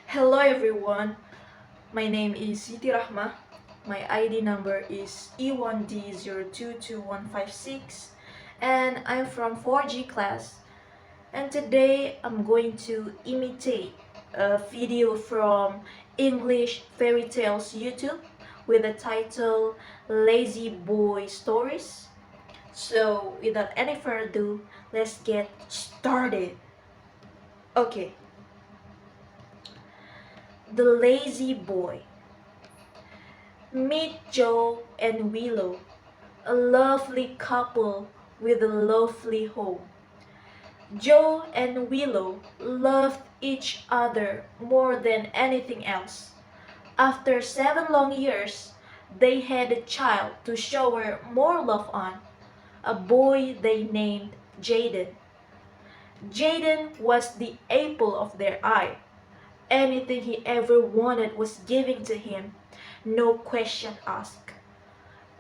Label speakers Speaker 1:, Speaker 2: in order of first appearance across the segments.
Speaker 1: Hello everyone, my name is Siti Rahmah. My ID number is E1D022156 and I'm from 4G class. And today I'm going to imitate a video from English Fairy Tales YouTube with the title Lazy Boy Stories. So without any further ado, let's get started. Okay, The Lazy Boy. Meet Joe and Willow, a lovely couple with a lovely home. Joe and Willow loved each other more than anything else. After 7 long years, they had a child to shower more love on, a boy they named Jaden. Jaden was the apple of their eye. Anything he ever wanted was given to him, no question asked.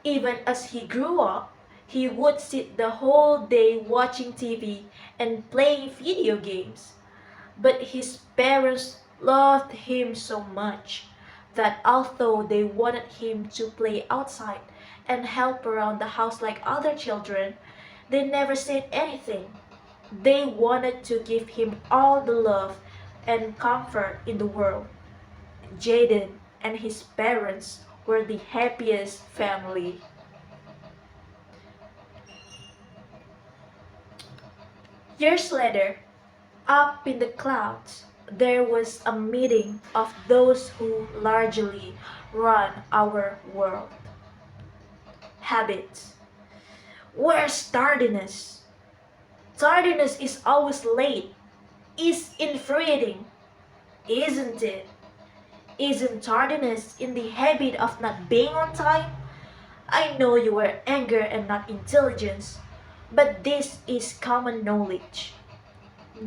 Speaker 1: Even as he grew up, he would sit the whole day watching TV and playing video games. But his parents loved him so much that although they wanted him to play outside and help around the house like other children, they never said anything. They wanted to give him all the love and comfort in the world. Jaden and his parents were the happiest family. Years later, up in the clouds, there was a meeting of those who largely run our world. Habits. Where's tardiness? Tardiness is always late. Is infuriating, isn't it? Isn't tardiness in the habit of not being on time? I know you are anger and not intelligence, but this is common knowledge.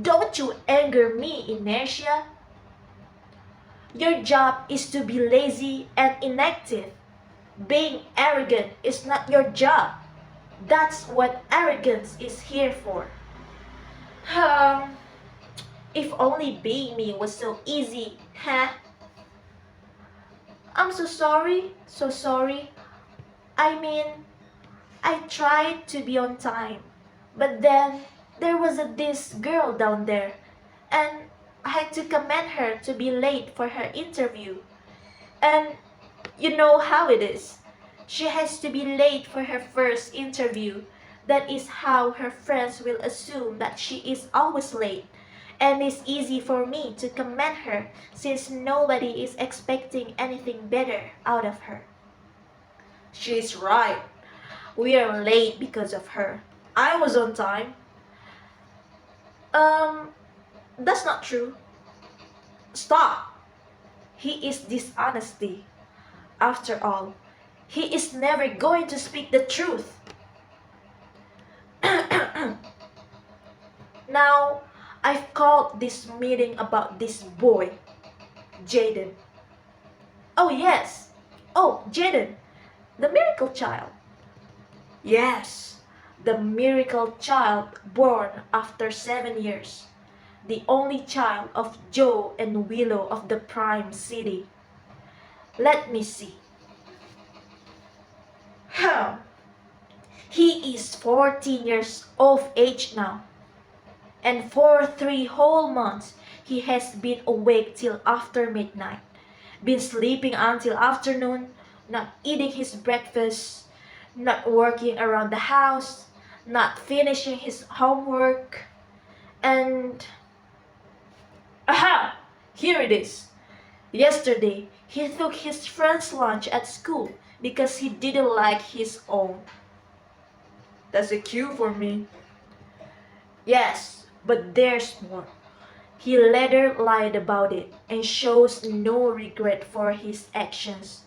Speaker 1: Don't you anger me, inertia? Your job is to be lazy and inactive. Being arrogant is not your job. That's what arrogance is here for. Um, if only being me was so easy, huh? I'm so sorry, so sorry. I mean, I tried to be on time, but then there was this girl down there, and I had to command her to be late for her interview. And you know how it is. She has to be late for her first interview. That is how her friends will assume that she is always late. And it's easy for me to command her since nobody is expecting anything better out of her. She's right. We are late because of her. I was on time. Um, that's not true. Stop. He is dishonesty. After all, he is never going to speak the truth. Now, I've called this meeting about this boy, Jaden. Oh, yes. Oh, Jaden, the miracle child. Yes, the miracle child born after 7 years. The only child of Joe and Willow of the Prime City. Let me see. Huh. He is 14 years of age now. And for 3 whole months, he has been awake till after midnight. Been sleeping until afternoon, not eating his breakfast, not working around the house, not finishing his homework, and aha! Here it is. Yesterday, he took his friend's lunch at school because he didn't like his own. That's a cue for me. Yes, but there's more. He later lied about it and shows no regret for his actions.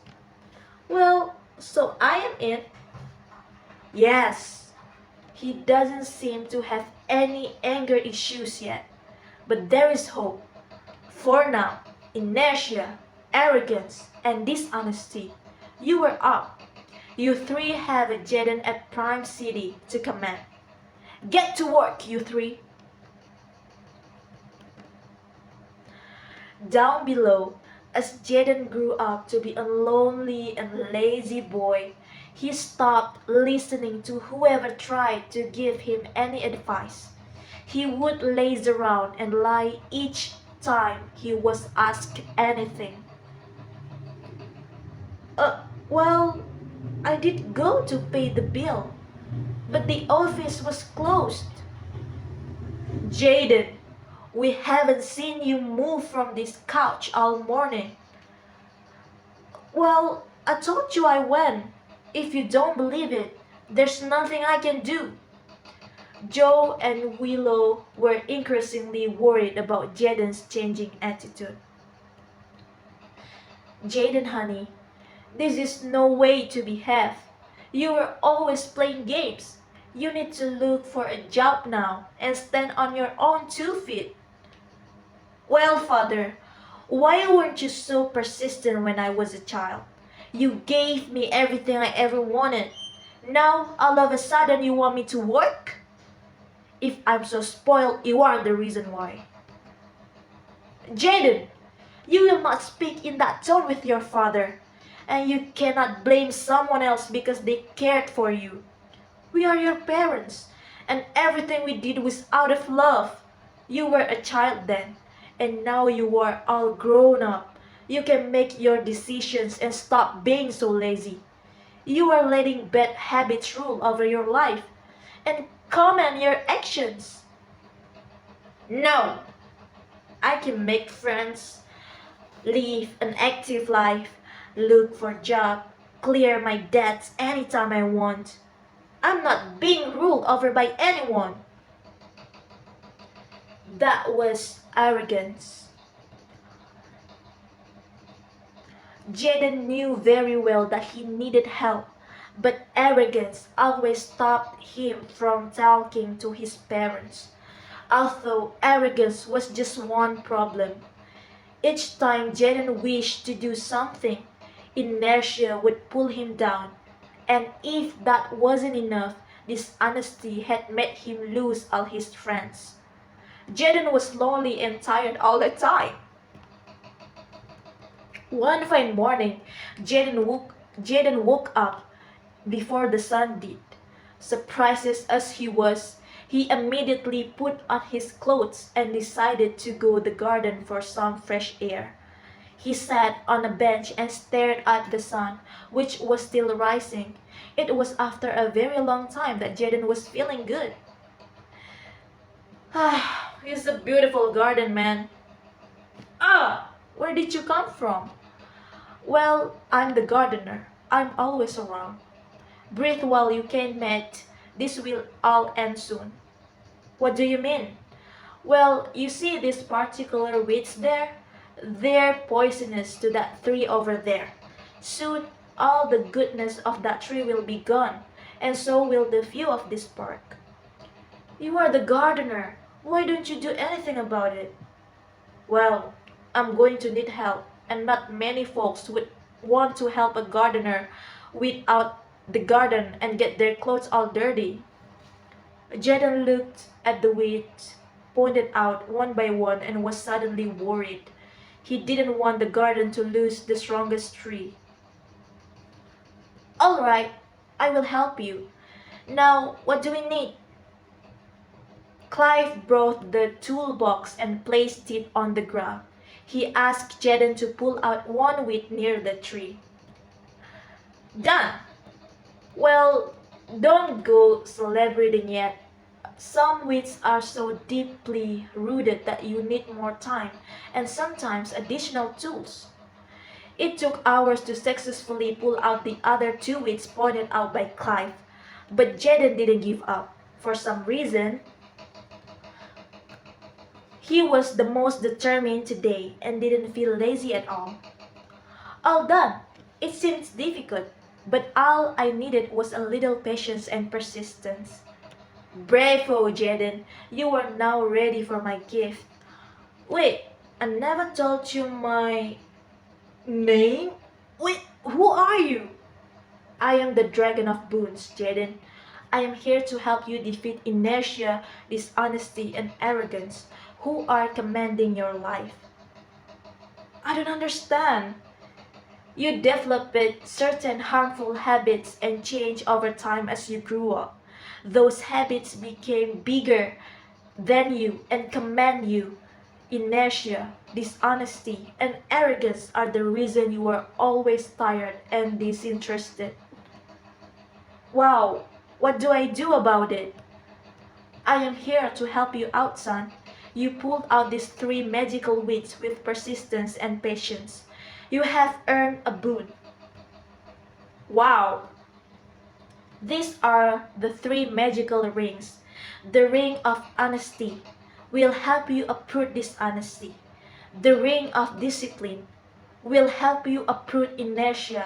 Speaker 1: Well, so I am it. Yes, he doesn't seem to have any anger issues yet, but there is hope. For now, inertia, arrogance, and dishonesty, you are up. You three have a Jaden at Prime City to command. Get to work, you three. Down below, as Jaden grew up to be a lonely and lazy boy, he stopped listening to whoever tried to give him any advice. He would laze around and lie each time he was asked anything. Well, I did go to pay the bill, but the office was closed. Jaden, we haven't seen you move from this couch all morning. Well, I told you I went. If you don't believe it, there's nothing I can do. Joe and Willow were increasingly worried about Jaden's changing attitude. Jaden, honey, this is no way to behave. You were always playing games. You need to look for a job now and stand on your own 2 feet. Well, father, why weren't you so persistent when I was a child? You gave me everything I ever wanted. Now, all of a sudden, you want me to work? If I'm so spoiled, you are the reason why. Jaden, you will not speak in that tone with your father, and you cannot blame someone else because they cared for you. We are your parents, and everything we did was out of love. You were a child then, and now you are all grown up. You can make your decisions and stop being so lazy. You are letting bad habits rule over your life and comment your actions. No, I can make friends, live an active life, look for a job, clear my debts anytime I want. I'm not being ruled over by anyone. That was arrogance. Jaden knew very well that he needed help, but arrogance always stopped him from talking to his parents. Although arrogance was just one problem, each time Jaden wished to do something, inertia would pull him down, and if that wasn't enough, dishonesty had made him lose all his friends. Jaden was lonely and tired all the time. One fine morning, Jaden woke up before the sun did. Surprised as he was, he immediately put on his clothes and decided to go to the garden for some fresh air. He sat on a bench and stared at the sun, which was still rising. It was after a very long time that Jaden was feeling good. Ah, it's a beautiful garden, man. Ah, where did you come from? Well, I'm the gardener. I'm always around. Breathe while you can, mate. This will all end soon. What do you mean? Well, you see these particular weeds there? They're poisonous to that tree over there. Soon, all the goodness of that tree will be gone, and so will the view of this park. You are the gardener. Why don't you do anything about it? Well, I'm going to need help, and not many folks would want to help a gardener weed out the garden and get their clothes all dirty. Jaden looked at the weeds pointed out one by one and was suddenly worried. He didn't want the garden to lose the strongest tree. All right, I will help you. Now, what do we need? Clive brought the toolbox and placed it on the ground. He asked Jaden to pull out one weed near the tree. Done! Well, don't go celebrating yet. Some weeds are so deeply rooted that you need more time and sometimes additional tools. It took hours to successfully pull out the other 2 weeds pointed out by Clive, but Jaden didn't give up. For some reason, he was the most determined today and didn't feel lazy at all. All done! It seems difficult, but all I needed was a little patience and persistence. Bravo, Jaden! You are now ready for my gift. Wait, I never told you my name? Wait, who are you? I am the Dragon of Boons, Jaden. I am here to help you defeat inertia, dishonesty, and arrogance, who are commanding your life. I don't understand. You developed certain harmful habits and changed over time as you grew up. Those habits became bigger than you and command you. Inertia, dishonesty, and arrogance are the reason you are always tired and disinterested. Wow, what do I do about it? I am here to help you out, son. You pulled out these three magical weeds with persistence and patience. You have earned a boon. Wow! These are the three magical rings. The ring of honesty will help you uproot dishonesty. The ring of discipline will help you uproot inertia.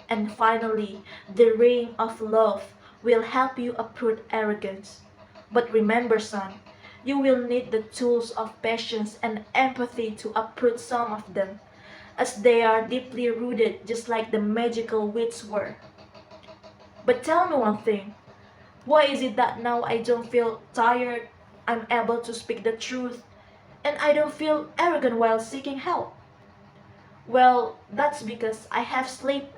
Speaker 1: And finally, the ring of love will help you uproot arrogance. But remember, son, you will need the tools of patience and empathy to uproot some of them, as they are deeply rooted just like the magical weeds were. But tell me one thing, why is it that now I don't feel tired, I'm able to speak the truth, and I don't feel arrogant while seeking help? Well, that's because I have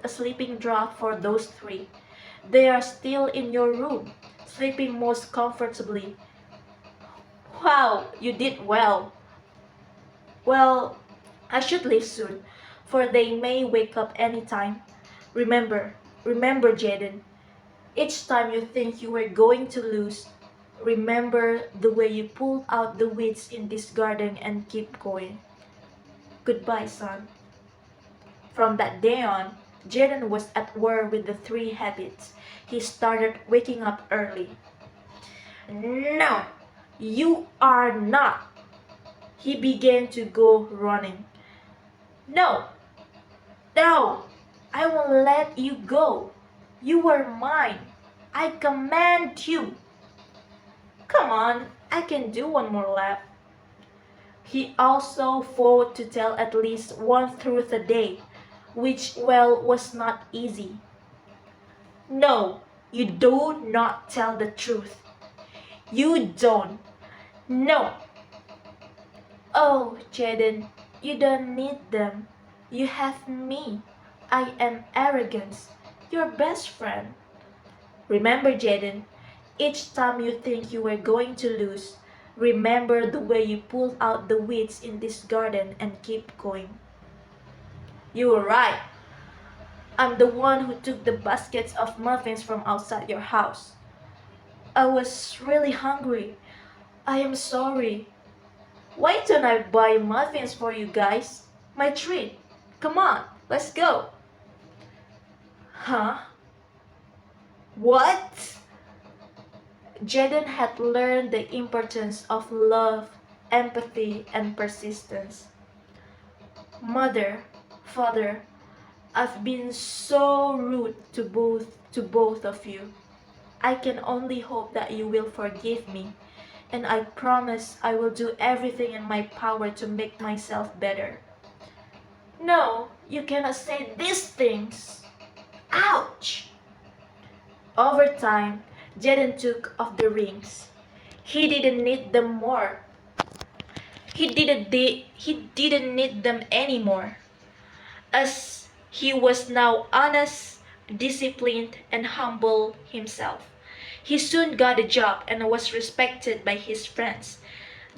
Speaker 1: a sleeping draught for those three. They are still in your room, sleeping most comfortably. Wow, you did well. Well, I should leave soon, for they may wake up anytime. Remember, remember, Jaden, each time you think you were going to lose, remember the way you pulled out the weeds in this garden and keep going. Goodbye, son. From that day on, Jaden was at war with the three habits. He started waking up early. No, you are not. He began to go running. No, no, I won't let you go. You are mine. I command you. Come on, I can do one more lap. He also vowed to tell at least one truth a day, which, well, was not easy. No, you do not tell the truth. You don't. No. Oh, Jaden, you don't need them. You have me. I am arrogance, your best friend. Remember, Jaden, each time you think you were going to lose, remember the way you pulled out the weeds in this garden and keep going. You were right. I'm the one who took the baskets of muffins from outside your house. I was really hungry. I am sorry. Why don't I buy muffins for you guys? My treat. Come on, let's go. Huh? What? Jaden had learned the importance of love, empathy, and persistence. Mother, father, I've been so rude to both of you. I can only hope that you will forgive me, and I promise I will do everything in my power to make myself better. No, you cannot say these things. Ouch! Over time, Jaden took off the rings. He didn't need them more. He didn't need them anymore, as he was now honest, disciplined, and humble himself. He soon got a job and was respected by his friends.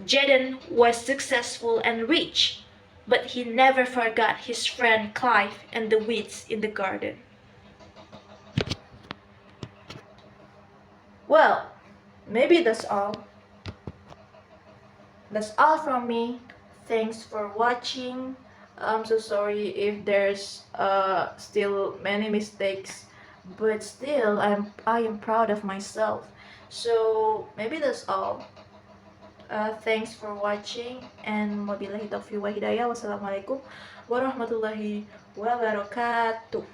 Speaker 1: Jaden was successful and rich, but he never forgot his friend Clive and the weeds in the garden. Well, maybe that's all. That's all from me. Thanks for watching. I'm so sorry if there's still many mistakes, but still I am proud of myself. So maybe that's all. Thanks for watching, and wabillahi taufiq wa hidayah. Wassalamualaikum warahmatullahi wabarakatuh.